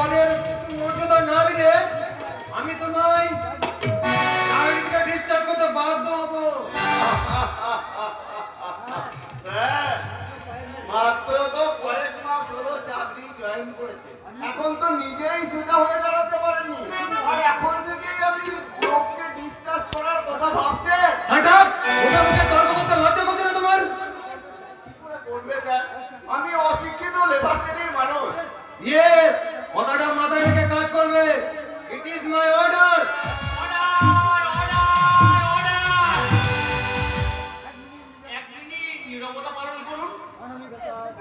পদের মর্যাদা না দিলে আমি তোমায় চাকরি থেকে ডিসচার্জ করতে বাধ্য হবো। স্যার, মাত্র তো কয়েক মাস হলো চাকরি জয়েন করেছে, এখন তো নিজেই সোজা হয়ে দাঁড়াতে পারেনি, আর এখন থেকেই আপনি লোককে ডিসচার্জ করার কথা ভাবছেন? Shut up! ওটা মুখে তর্ক করতে লজ্জা করছে না তোমার? কি করে করবে স্যার? আমি অশিক্ষিত লেবার শ্রেণীর মানুষ। ইয়েস, কথাটা মাথায় রেখে কাজ করবে। It is my order.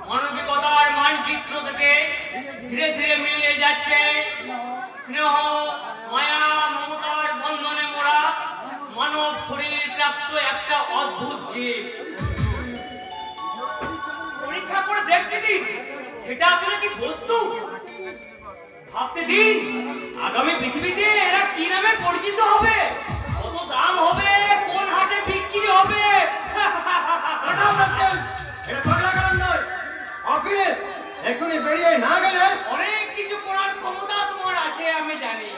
মানবিকতার মানচিত্র থেকে ধীরে ধীরে মিলিয়ে যাচ্ছে স্নেহ, মায়া, মমতার বন্ধনে মোড়া মানব শরীর প্রাপ্ত একটা অদ্ভুত জীব। পরীক্ষা করে দেখতে দিন সেটা আসলে কি বস্তু। ভাবতে দিন আগামী পৃথিবীতে এরা কি নামে পরিচিত হবে, কত দাম হবে, কোন হাটে বিক্রি হবে। এটা পাগলা কারণ নয়। অফিস এখনই বেরিয়ে না গেলে অনেক কিছু করার ক্ষমতা তোমার আছে আমি জানি,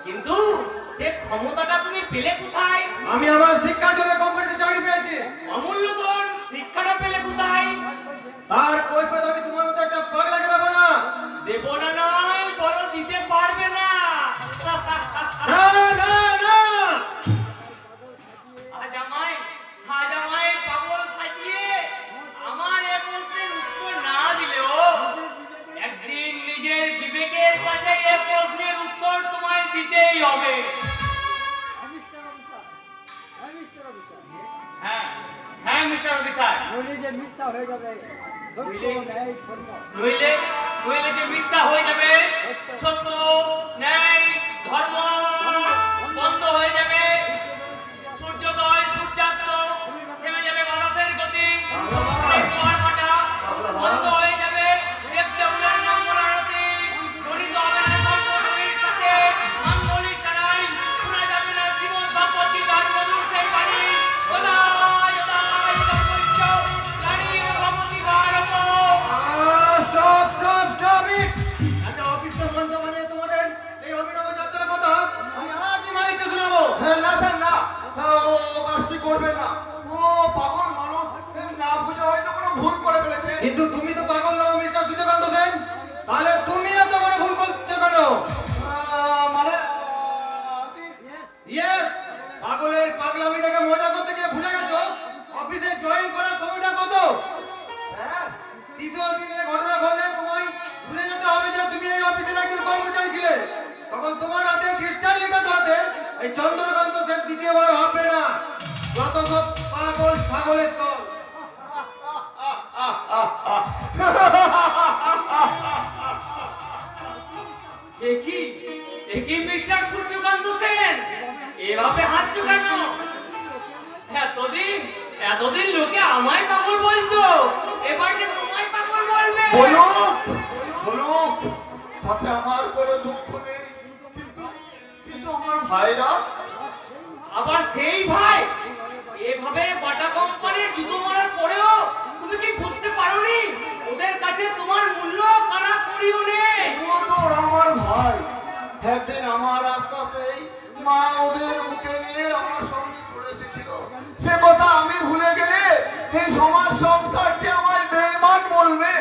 কিন্তু সে ক্ষমতাটা তুমি পেলে কোথায়? আমি আমার শিক্ষার জন্য কোম্পানিতে চাকরি পেয়েছি। অমূল্যধন শিক্ষাটা পেলে কোথায়? তার কৈফিয়ত আমি তোমার মতো একটা পাগলাকে দেবো না। দেব না নয়, বড় দিতে পারবে না। না না না, আজ আমায় পাগল সাজিয়ে আমার এ প্রশ্নের উত্তর না দিলেও একদিন নিজের বিবেকের কাছে এ প্রশ্নের উত্তর তোমায় দিতেই হবে। হ্যাঁ হ্যাঁ মিস্টার অফিসার, নইলে যে মিথ্যা হয়ে যাবে সত্য, ন্যায়, ধর্ম বন্ধ হয়ে যাবে, সূর্যোদয় সূর্যাস্ত থেমে যাবে, মানুষের গতি বন্ধ হয়ে যাবে, দেবদেবতার মঙ্গল আরতি ধ্বনিত হবে না সম্পর্কের সাথে, মাঙ্গলিক সারাই শোনা যাবে না জীবন সম্পত্তি তার মধুর সেই বাণী। ওদায় ওদায় দর্পচ্য গাড়ি ও Bhagavati Bharat. Stop stop stop it. একটা অফিসের মঞ্চ বানিয়ে তোমাদের এই অভিনব যাত্রার কথা আমি আজই মালিককে শোনাবো। হ্যাঁ, না স্যার না, ও কাজটি করবে না, ও পাগল মানুষ, না বুঝে হয়তো কোনো ভুল করে ফেলেছে। কিন্তু তুমি তো পাগল নও মিস্টার সূর্যকান্ত সেন, তাহলে তুমি এত বড় ভুল করছো কেন? মানে ইয়েস, পাগলের পাগলামি থেকে মজা করতে গিয়ে ভুলে গেছো অফিসে জয়েন করার সময়টা কত। হ্যাঁ, তৃতীয় দিনে ঘটনা ঘটলে তোমায় ভুলে যেতে হবে যে তুমি এই অফিসের একজন কর্মচারী ছিলে। তখন তোমার হাতে ক্রিস্টাল লিখে ধরতে এই চন্দ্রকান্ত সেন দ্বিতীয়বার হবে না। যত সব পাগল ছাগলের দল। একই মিস্টার সূর্যকান্ত সেন, এভাবে হাসছো কেন? এতদিন লোকে আমায় পাগল বলতো, এবার যে তোমায় পাগল বলবে। বলুক, তাতে আমার কোনো দুঃখ নেই, কিন্তু আমার ভাইরা। আবার সেই ভাই এভাবে বাটা কোম্পানির জুতো মারার পরেও তুমি কি বুঝতে পারোনি ওদের কাছে তোমার মূল্য কারা করিও নেই? ও তো আমার ভাই, একদিন আমার আশ্বাসেই মা ওদের মুখে নিয়ে আমার সঙ্গে চলে এসেছিল, সে কথা আমি ভুলে গেলে এই সমাজ সংসারটি আমায় বেঈমান বলবে।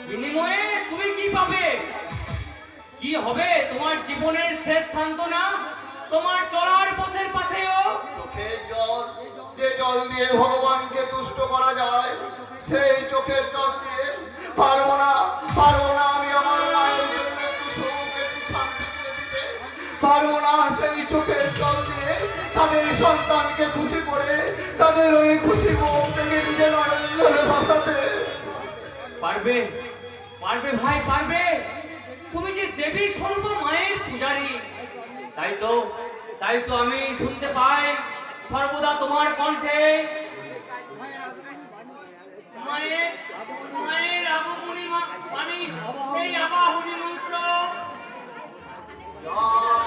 বিনিময়ে তুমি কি পাবে? কি হবে তোমার জীবনের শেষ সান্ত্বনা, তোমার চলার পথের পাথেও? চোখের জল, যে জল দিয়ে ভগবানকে তুষ্ট করা যায়, সেই চোখের জল দিয়ে পারবো না আমি আমার মায়ের জন্য একটু সুখ, একটু শান্তি কিনে দিতে পারবো না। সেই চোখের জল দিয়ে তাদের সন্তানকে খুশি করে তাদের ওই খুশি মুখ থেকে নিজের আনন্দে ভাসাতে পারবে ভাই পারবে। তুমি যে দেবী স্বরূপ মায়ের পূজারী, তাই তো আমি শুনতে পাই সর্বদা তোমার কণ্ঠে মায়ের আবাহনী বাণী, সেই আবাহনী মন্ত্র।